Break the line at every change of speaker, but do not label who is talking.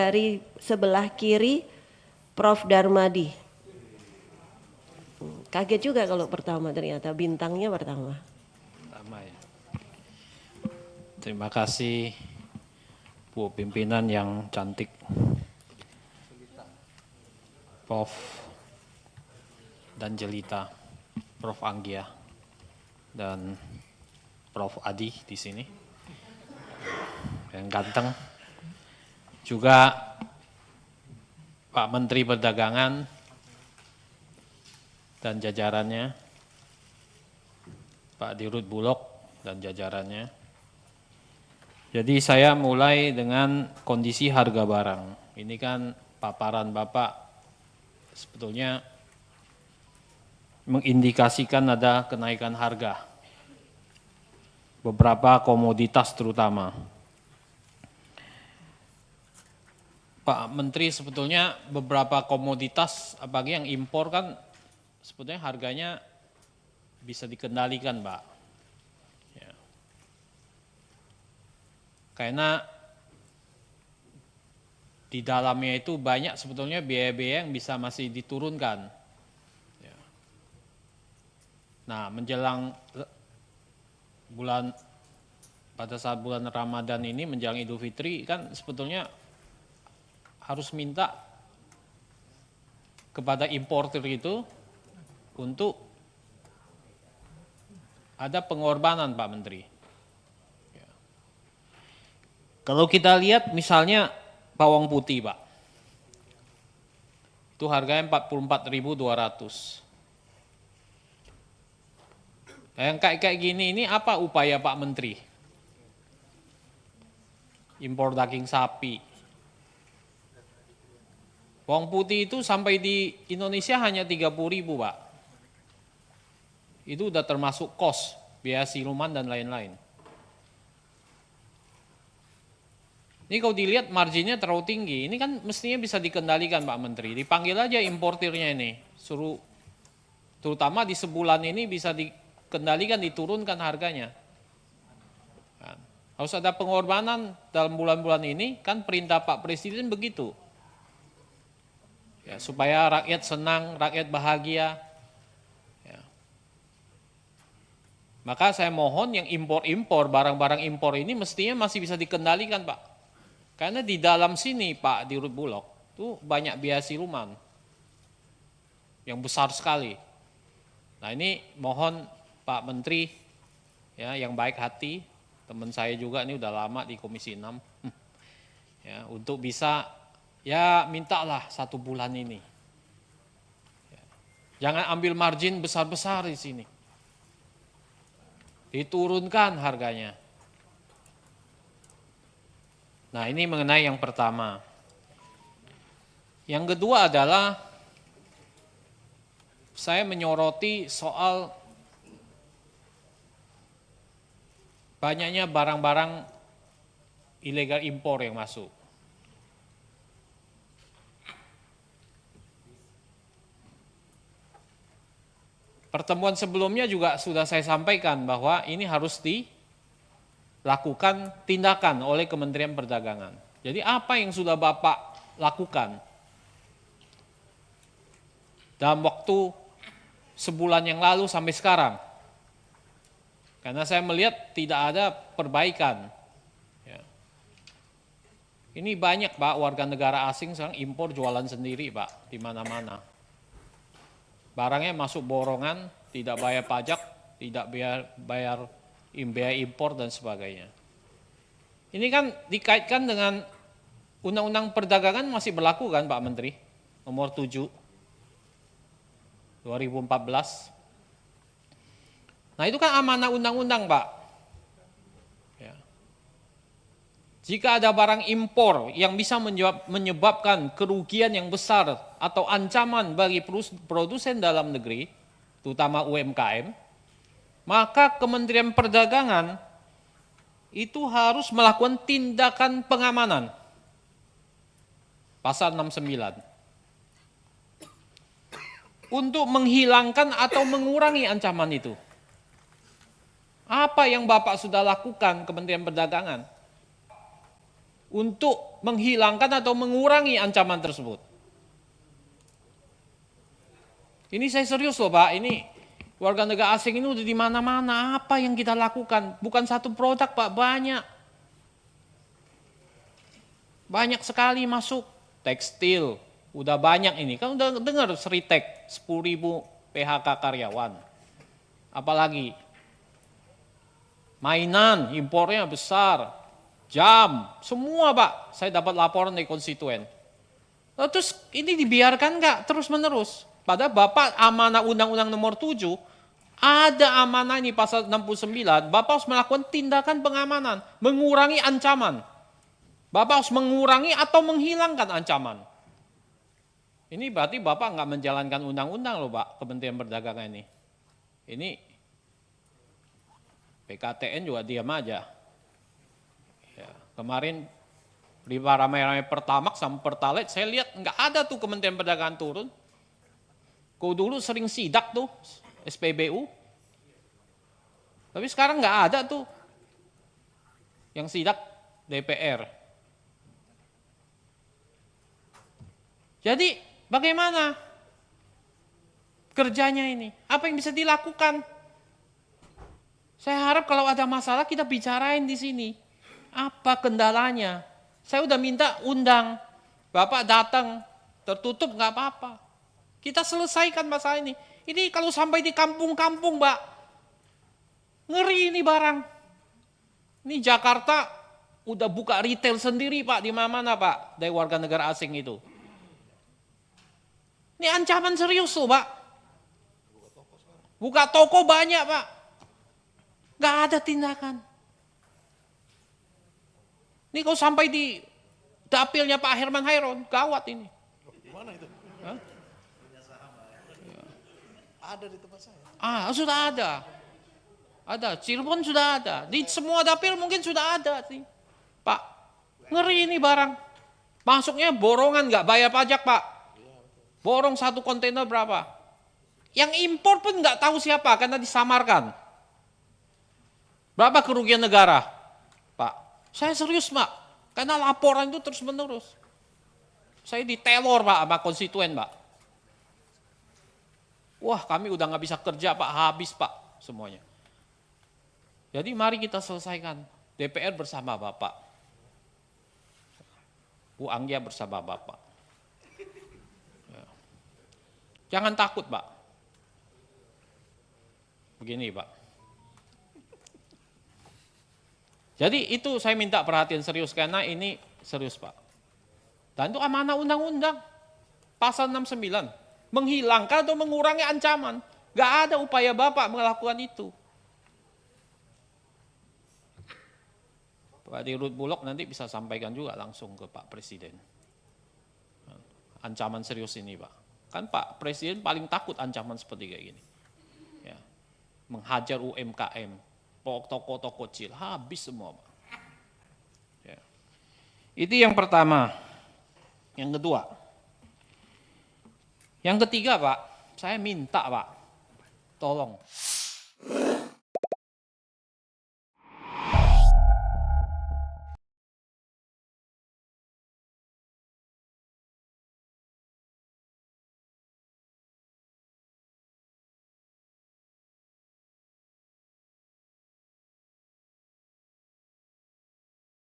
dari sebelah kiri Prof. Darmadi. Kaget juga kalau pertama, ternyata bintangnya pertama.
Pertama ya. Terima kasih Bu pimpinan yang cantik, Prof. dan Jelita, Prof. Anggia, dan Prof. Adi di sini, yang ganteng. Juga Pak Menteri Perdagangan dan jajarannya, Pak Dirut Bulog dan jajarannya. Jadi saya mulai dengan kondisi harga barang. Ini kan paparan Bapak sebetulnya mengindikasikan ada kenaikan harga. Beberapa komoditas terutama. Pak Menteri, sebetulnya beberapa komoditas, apalagi yang impor kan sebetulnya harganya bisa dikendalikan, Pak. Ya. Karena di dalamnya itu banyak sebetulnya biaya-biaya yang bisa masih diturunkan. Ya. Nah, menjelang pada saat bulan Ramadan ini, menjelang Idul Fitri, kan sebetulnya harus minta kepada importer itu untuk ada pengorbanan, Pak Menteri. Ya. Kalau kita lihat misalnya bawang putih, Pak, itu harganya 44.200. Yang kayak gini ini apa upaya Pak Menteri? Impor daging sapi. Bawang putih itu sampai di Indonesia hanya 30.000, Pak. Itu udah termasuk kos, biaya siluman dan lain-lain. Ini kalau dilihat marginnya terlalu tinggi, ini kan mestinya bisa dikendalikan Pak Menteri. Dipanggil aja importirnya ini, suruh terutama di sebulan ini bisa dikendalikan, diturunkan harganya. Kan. Harus ada pengorbanan dalam bulan-bulan ini, kan perintah Pak Presiden begitu. Ya, supaya rakyat senang, rakyat bahagia. Ya. Maka saya mohon yang impor-impor, barang-barang impor ini mestinya masih bisa dikendalikan, Pak. Karena di dalam sini Pak Dirut Bulog itu banyak biaya siluman yang besar sekali. Nah ini mohon Pak Menteri ya yang baik hati, teman saya juga ini udah lama di Komisi 6 ya, untuk bisa ya mintalah 1 bulan ini. Ya. Jangan ambil margin besar-besar di sini. Diturunkan harganya. Nah ini mengenai yang pertama. Yang kedua adalah saya menyoroti soal banyaknya barang-barang ilegal impor yang masuk. Pertemuan sebelumnya juga sudah saya sampaikan bahwa ini harus dilakukan tindakan oleh Kementerian Perdagangan. Jadi apa yang sudah Bapak lakukan dalam waktu sebulan yang lalu sampai sekarang? Karena saya melihat tidak ada perbaikan. Ya. Ini banyak Pak warga negara asing sekarang impor jualan sendiri Pak di mana-mana. Barangnya masuk borongan, tidak bayar pajak, tidak bayar biaya impor dan sebagainya. Ini kan dikaitkan dengan Undang-Undang Perdagangan masih berlaku kan Pak Menteri? Nomor 7 2014. Nah itu kan amanah undang-undang Pak. Ya. Jika ada barang impor yang bisa menyebabkan kerugian yang besar atau ancaman bagi produsen dalam negeri, terutama UMKM, maka Kementerian Perdagangan itu harus melakukan tindakan pengamanan. Pasal 69. Untuk menghilangkan atau mengurangi ancaman itu. Apa yang Bapak sudah lakukan Kementerian Perdagangan untuk menghilangkan atau mengurangi ancaman tersebut. Ini saya serius loh Pak, ini warga negara asing ini udah di mana-mana. Apa yang kita lakukan? Bukan satu produk Pak, banyak. Banyak sekali masuk. Tekstil, udah banyak ini. Kan udah dengar Sritek, 10.000 PHK karyawan. Apalagi? Mainan, impornya besar. Jam, semua Pak. Saya dapat laporan dari konstituen. Terus ini dibiarkan nggak terus-menerus? Padahal Bapak amanah Undang-Undang Nomor 7, ada amanah ini pasal 69, Bapak harus melakukan tindakan pengamanan, mengurangi ancaman. Bapak harus mengurangi atau menghilangkan ancaman. Ini berarti Bapak nggak menjalankan undang-undang loh Pak, Kementerian Perdagangan ini. Ini PKTN juga diam aja. Ya, kemarin di ramai-ramai Pertamax sama Pertalite, saya lihat nggak ada tuh Kementerian Perdagangan turun. Kau dulu sering sidak tuh, SPBU. Tapi sekarang nggak ada tuh yang sidak DPR. Jadi bagaimana kerjanya ini? Apa yang bisa dilakukan? Saya harap kalau ada masalah kita bicarain di sini. Apa kendalanya? Saya udah minta undang, Bapak datang, tertutup nggak apa-apa. Kita selesaikan masalah ini. Ini kalau sampai di kampung-kampung, Mbak, ngeri ini barang. Ini Jakarta udah buka retail sendiri, Pak, di mana-mana, Pak, dari warga negara asing itu. Ini ancaman serius loh, Pak. Buka toko banyak, Pak. Gak ada tindakan. Ini kalau sampai di dapilnya Pak Herman Hairon, gawat ini.
Mana itu?
Hah?
Ada di tempat saya.
Sudah ada. Ada, Cirebon sudah ada. Di semua dapil mungkin sudah ada sih. Pak, ngeri ini barang. Masuknya borongan, nggak bayar pajak Pak. Borong satu kontainer berapa? Yang impor pun nggak tahu siapa karena disamarkan. Berapa kerugian negara? Pak, saya serius Pak. Karena laporan itu terus menerus. Saya diteror Pak sama konstituen Pak. Wah kami udah nggak bisa kerja Pak, habis Pak semuanya. Jadi mari kita selesaikan. DPR bersama Bapak. Bu Anggia bersama Bapak. Ya. Jangan takut Pak. Begini Pak. Jadi itu saya minta perhatian serius karena ini serius Pak. Dan itu amanah undang-undang. Pasal 69. Menghilangkan atau mengurangi ancaman. Gak ada upaya Bapak melakukan itu. Pak Dirut Bulog nanti bisa sampaikan juga langsung ke Pak Presiden. Ancaman serius ini Pak. Kan Pak Presiden paling takut ancaman seperti kayak gini. Ya. Menghajar UMKM, toko-toko kecil, habis semua Pak. Ya. Itu yang pertama. Yang kedua. Yang ketiga Pak, saya minta Pak, tolong